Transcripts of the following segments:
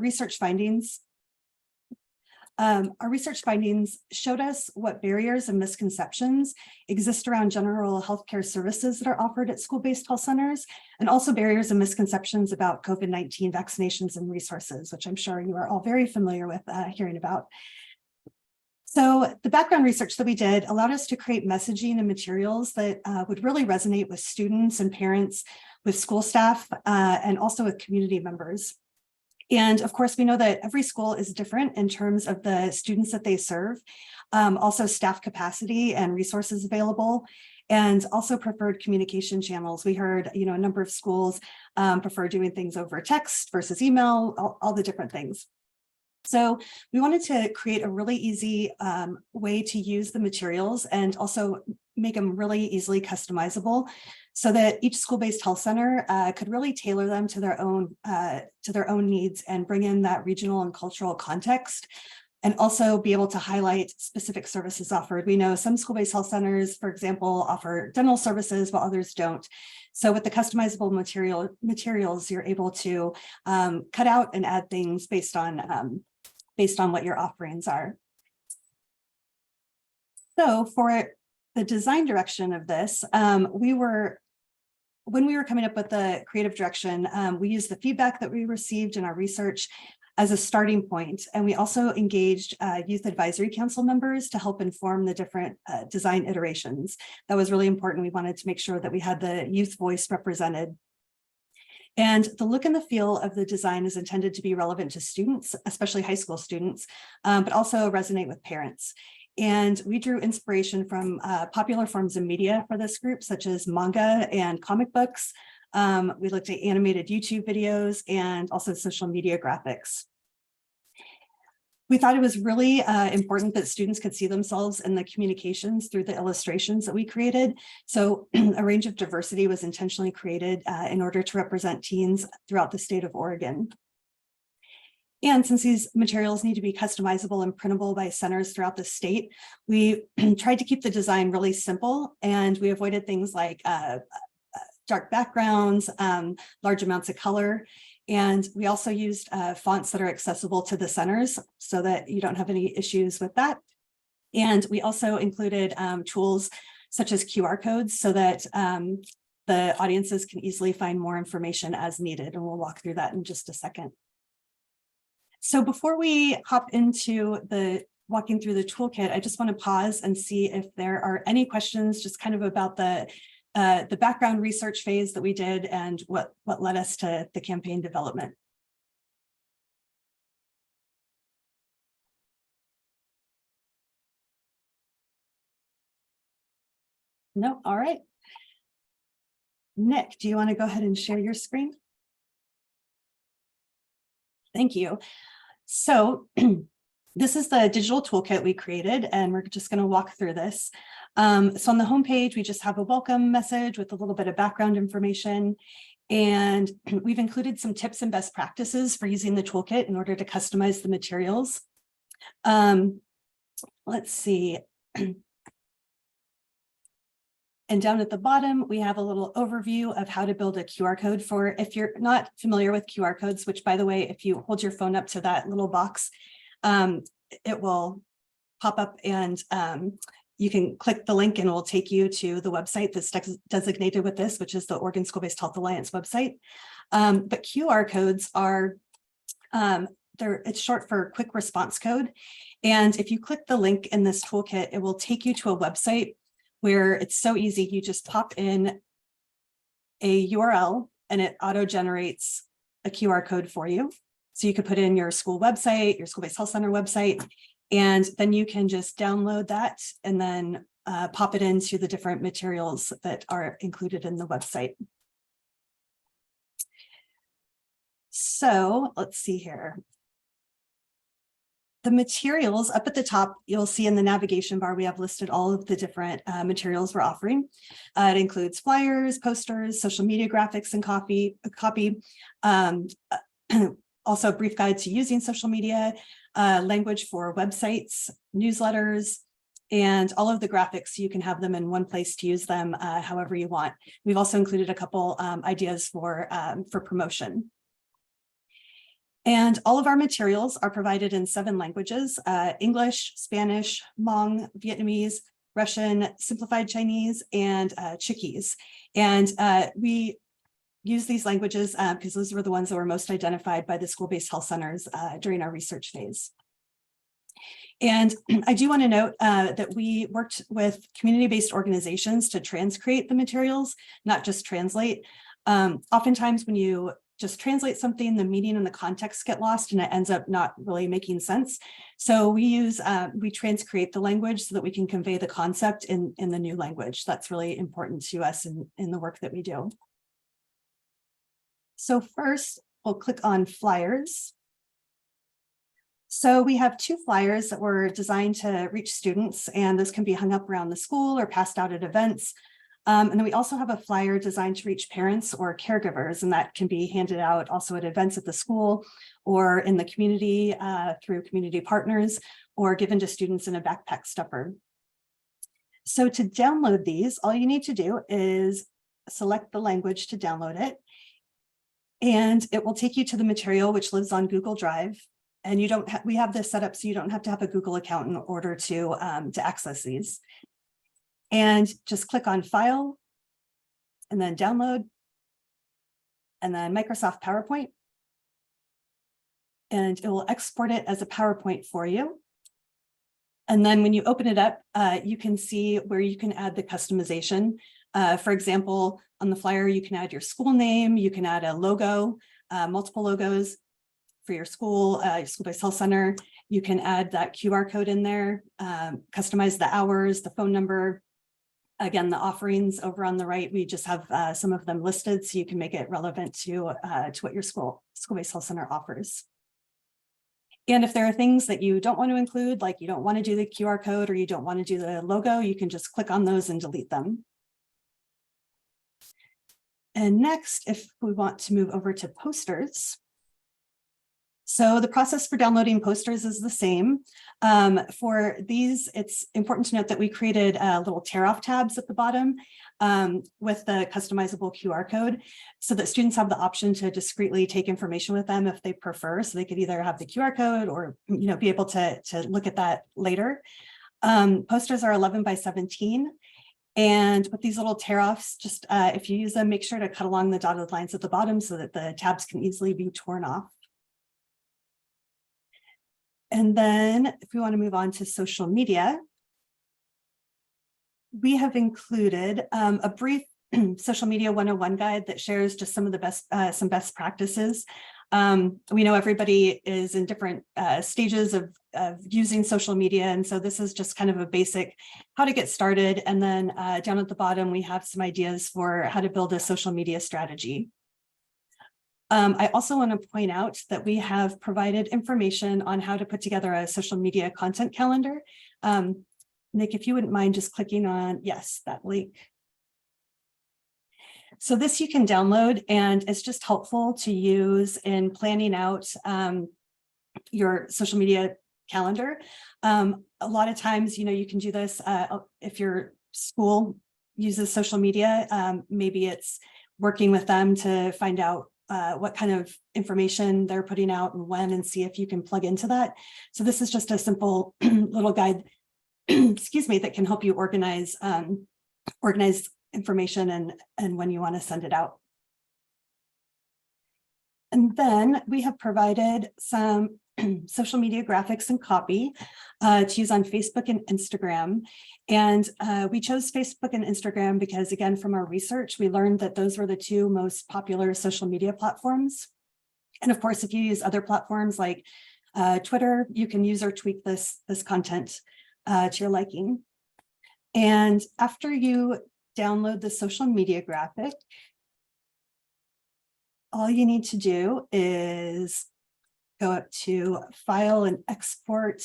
research findings. Our research findings showed us what barriers and misconceptions exist around general healthcare services that are offered at school-based health centers, and also barriers and misconceptions about COVID-19 vaccinations and resources, which I'm sure you are all very familiar with hearing about. So the background research that we did allowed us to create messaging and materials that would really resonate with students and parents, with school staff, and also with community members. And of course, we know that every school is different in terms of the students that they serve, also staff capacity and resources available, and also preferred communication channels. We heard, a number of schools prefer doing things over text versus email, all the different things. So we wanted to create a really easy way to use the materials and also make them really easily customizable so that each school-based health center could really tailor them to their own needs and bring in that regional and cultural context, and also be able to highlight specific services offered. We know some school-based health centers, for example, offer dental services while others don't. So with the customizable materials, you're able to cut out and add things based on what your offerings are. So for the design direction of this, when we were coming up with the creative direction, we used the feedback that we received in our research as a starting point. And we also engaged youth advisory council members to help inform the different design iterations. That was really important. We wanted to make sure that we had the youth voice represented. And the look and the feel of the design is intended to be relevant to students, especially high school students, but also resonate with parents. And we drew inspiration from popular forms of media for this group, such as manga and comic books. We looked at animated YouTube videos and also social media graphics. We thought it was really important that students could see themselves in the communications through the illustrations that we created. So a range of diversity was intentionally created in order to represent teens throughout the state of Oregon. And since these materials need to be customizable and printable by centers throughout the state, we tried to keep the design really simple, and we avoided things like dark backgrounds, large amounts of color. And we also used fonts that are accessible to the centers so that you don't have any issues with that. And we also included tools such as QR codes so that the audiences can easily find more information as needed. And we'll walk through that in just a second. So before we hop into walking through the toolkit, I just want to pause and see if there are any questions just kind of about the background research phase that we did and what led us to the campaign development. No, all right. Nick, do you want to go ahead and share your screen? Thank you. So this is the digital toolkit we created, and we're just going to walk through this. So on the homepage, we just have a welcome message with a little bit of background information. And we've included some tips and best practices for using the toolkit in order to customize the materials. Let's see. And down at the bottom, we have a little overview of how to build a QR code for, if you're not familiar with QR codes, which, by the way, if you hold your phone up to that little box, it will pop up and you can click the link and it will take you to the website that's designated with this, which is the Oregon School-Based Health Alliance website. But QR codes are, it's short for quick response code. And if you click the link in this toolkit, it will take you to a website where it's so easy. You just pop in a URL and it auto-generates a QR code for you. So you could put in your school website, your school-based health center website, and then you can just download that and then pop it into the different materials that are included in the website. So let's see here. The materials up at the top, you'll see in the navigation bar, we have listed all of the different materials we're offering. It includes flyers, posters, social media graphics, and copy. Also a brief guide to using social media, language for websites, newsletters, and all of the graphics, so you can have them in one place to use them however you want. We've also included a couple ideas for promotion. And all of our materials are provided in 7 languages: English, Spanish, Hmong, Vietnamese, Russian, Simplified Chinese, and Chikese. And we use these languages because those were the ones that were most identified by the school-based health centers during our research phase. And I do want to note that we worked with community-based organizations to transcreate the materials, not just translate. Oftentimes when you just translate something, the meaning and the context get lost and it ends up not really making sense. So we transcreate the language so that we can convey the concept in the new language. That's really important to us in the work that we do. So first, we'll click on flyers. So we have 2 flyers that were designed to reach students, and those can be hung up around the school or passed out at events. And then we also have a flyer designed to reach parents or caregivers, and that can be handed out also at events at the school or in the community through community partners, or given to students in a backpack stuffer. So to download these, all you need to do is select the language to download it, and it will take you to the material, which lives on Google Drive. And we have this set up so you don't have to have a Google account in order to access these. And just click on File, and then Download, and then Microsoft PowerPoint. And it will export it as a PowerPoint for you. And then when you open it up, you can see where you can add the customization. For example, on the flyer, you can add your school name, you can add a logo, multiple logos for your school-based health center. You can add that QR code in there, customize the hours, the phone number. Again, the offerings over on the right, we just have some of them listed so you can make it relevant to what your school-based health center offers. And if there are things that you don't want to include, like you don't want to do the QR code or you don't want to do the logo, you can just click on those and delete them. And next, if we want to move over to posters. So the process for downloading posters is the same. For these, it's important to note that we created little tear-off tabs at the bottom with the customizable QR code so that students have the option to discreetly take information with them if they prefer. So they could either have the QR code or be able to look at that later. Posters are 11 by 17. And with these little tear-offs, just if you use them, make sure to cut along the dotted lines at the bottom so that the tabs can easily be torn off. And then if we want to move on to social media, we have included a brief social media 101 guide that shares just some of the best practices. We know everybody is in different stages of using social media. And so this is just kind of a basic how to get started. And then down at the bottom, we have some ideas for how to build a social media strategy. I also want to point out that we have provided information on how to put together a social media content calendar. Nick, if you wouldn't mind just clicking on, yes, that link. So this you can download, and it's just helpful to use in planning out your social media calendar. A lot of times, you can do this if your school uses social media, maybe it's working with them to find out what kind of information they're putting out and when, and see if you can plug into that. So this is just a simple little guide, excuse me, that can help you organize information and when you want to send it out. And then we have provided some social media graphics and copy to use on Facebook and Instagram. And we chose Facebook and Instagram because, again, from our research, we learned that those were the 2 most popular social media platforms. And of course, if you use other platforms like Twitter, you can use or tweak this content to your liking. And after you download the social media graphic, all you need to do is go up to File and Export,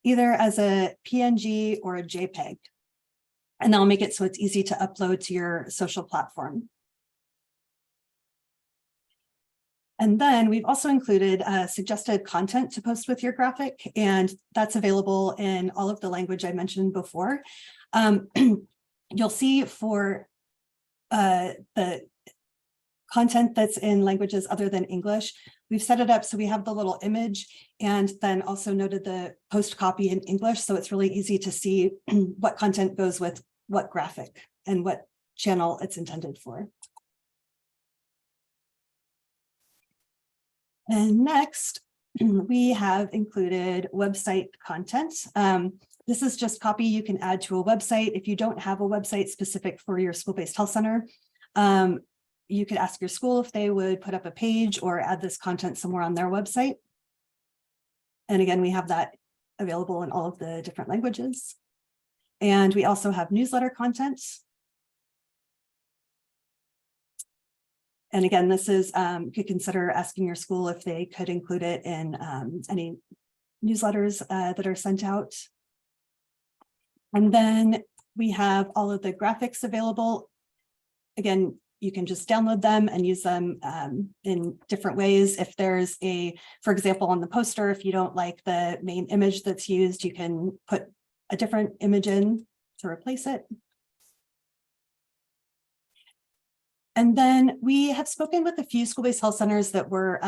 either as a PNG or a JPEG. And that'll make it so it's easy to upload to your social platform. And then we've also included suggested content to post with your graphic, and that's available in all of the language I mentioned before. You'll see for the content that's in languages other than English, we've set it up so we have the little image and then also noted the post copy in English. So it's really easy to see what content goes with what graphic and what channel it's intended for. And next, we have included website content. This is just copy you can add to a website. If you don't have a website specific for your school-based health center, you could ask your school if they would put up a page or add this content somewhere on their website. And again, we have that available in all of the different languages. And we also have newsletter content. And again, this is, you could consider asking your school if they could include it in any newsletters that are sent out. And then we have all of the graphics available. Again, you can just download them and use them in different ways. If there's for example, on the poster, if you don't like the main image that's used, you can put a different image in to replace it. And then we have spoken with a few school-based health centers that were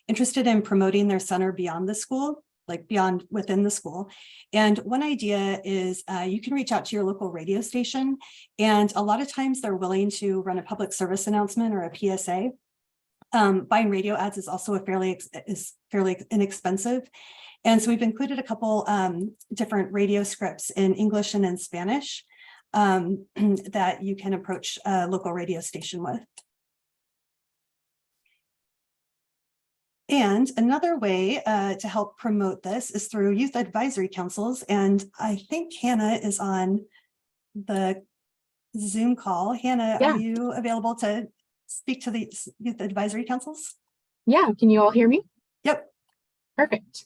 interested in promoting their center beyond the school, like beyond within the school. And one idea is you can reach out to your local radio station, and a lot of times they're willing to run a public service announcement or a PSA. Buying radio ads is also fairly inexpensive. And so we've included a couple different radio scripts in English and in Spanish that you can approach a local radio station with. And another way to help promote this is through youth advisory councils. And I think Hannah is on the Zoom call. Hannah, Yeah. Are you available to speak to the youth advisory councils? Yeah, can you all hear me? Yep. Perfect.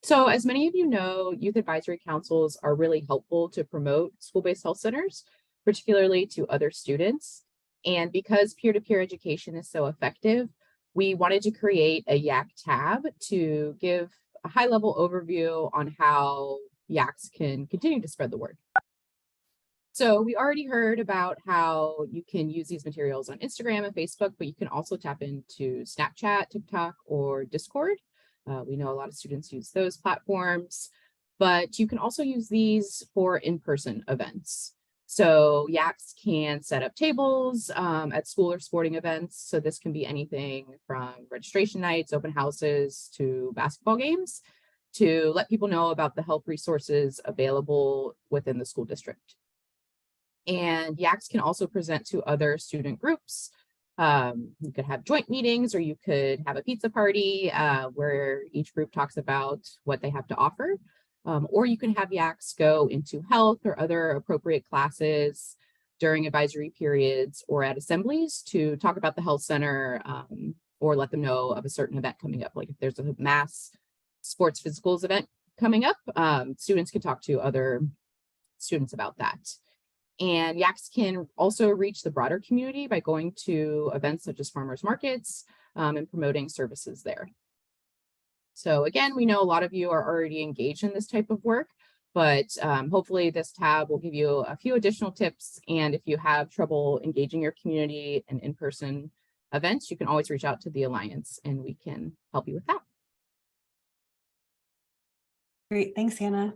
So as many of you know, youth advisory councils are really helpful to promote school-based health centers, particularly to other students. And because peer-to-peer education is so effective, we wanted to create a YAC tab to give a high-level overview on how YACs can continue to spread the word. So we already heard about how you can use these materials on Instagram and Facebook, but you can also tap into Snapchat, TikTok, or Discord. We know a lot of students use those platforms, but you can also use these for in-person events. So YACs can set up tables at school or sporting events. So this can be anything from registration nights, open houses, to basketball games, to let people know about the help resources available within the school district. And YACs can also present to other student groups. You could have joint meetings, or you could have a pizza party where each group talks about what they have to offer. Or you can have YACs go into health or other appropriate classes during advisory periods or at assemblies to talk about the health center or let them know of a certain event coming up. Like if there's a mass sports physicals event coming up, students can talk to other students about that. And YACs can also reach the broader community by going to events such as farmers markets and promoting services there. So again, we know a lot of you are already engaged in this type of work, but hopefully this tab will give you a few additional tips. And if you have trouble engaging your community in in-person events, you can always reach out to the Alliance and we can help you with that. Great, thanks, Hannah.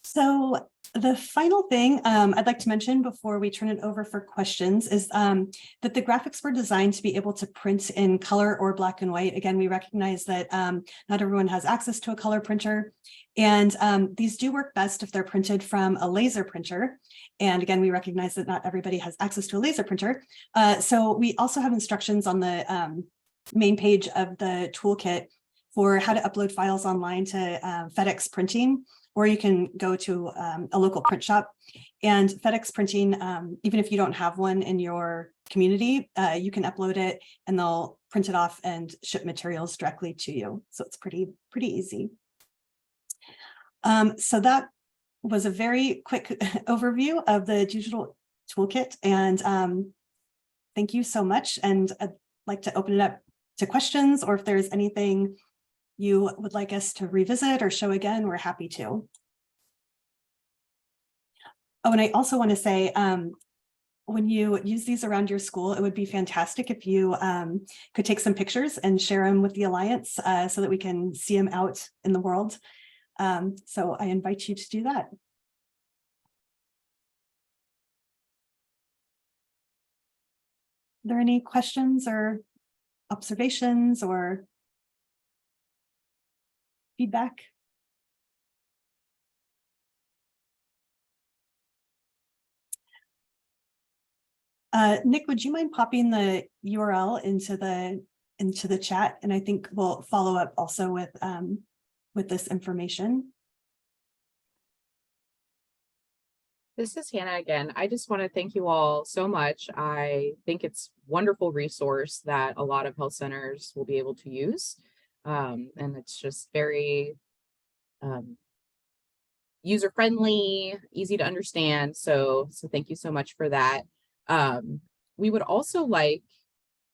So the final thing I'd like to mention before we turn it over for questions is that the graphics were designed to be able to print in color or black and white. Again, we recognize that not everyone has access to a color printer, and these do work best if they're printed from a laser printer. And again, we recognize that not everybody has access to a laser printer. So we also have instructions on the main page of the toolkit for how to upload files online to FedEx Printing, or you can go to a local print shop. And FedEx Printing, even if you don't have one in your community, you can upload it and they'll print it off and ship materials directly to you. So it's pretty easy. So that was a very quick overview of the digital toolkit. And thank you so much. And I'd like to open it up to questions, or if there's anything you would like us to revisit or show again, we're happy to. Oh, and I also want to say, when you use these around your school, it would be fantastic if you could take some pictures and share them with the Alliance so that we can see them out in the world. So I invite you to do that. Are there any questions or observations or feedback? Nick, would you mind popping the URL into the chat? And I think we'll follow up also with this information. This is Hannah again. I just want to thank you all so much. I think it's a wonderful resource that a lot of health centers will be able to use. And it's just very user-friendly, easy to understand. So thank you so much for that. We would also like,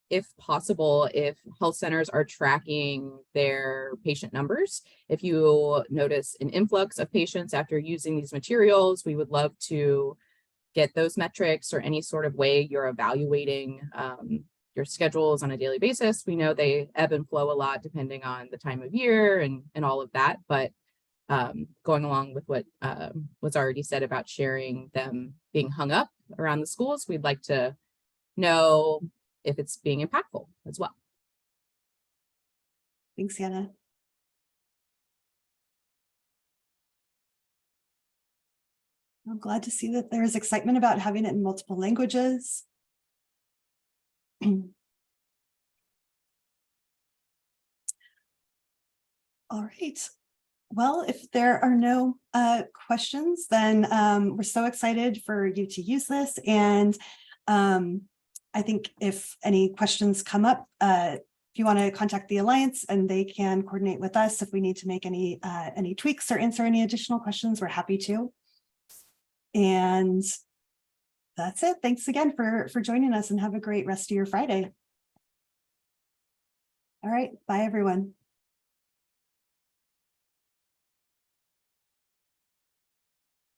if possible, if health centers are tracking their patient numbers. If you notice an influx of patients after using these materials, we would love to get those metrics or any sort of way you're evaluating your schedules on a daily basis. We know they ebb and flow a lot depending on the time of year and all of that, but going along with what was already said about sharing them being hung up around the schools, we'd like to know if it's being impactful as well. Thanks, Hannah. I'm glad to see that there's excitement about having it in multiple languages. All right. Well, if there are no questions, then we're so excited for you to use this. And I think if any questions come up, if you want to contact the Alliance and they can coordinate with us if we need to make any tweaks or answer any additional questions, we're happy to. And that's it. Thanks again for joining us and have a great rest of your Friday. All right. Bye, everyone.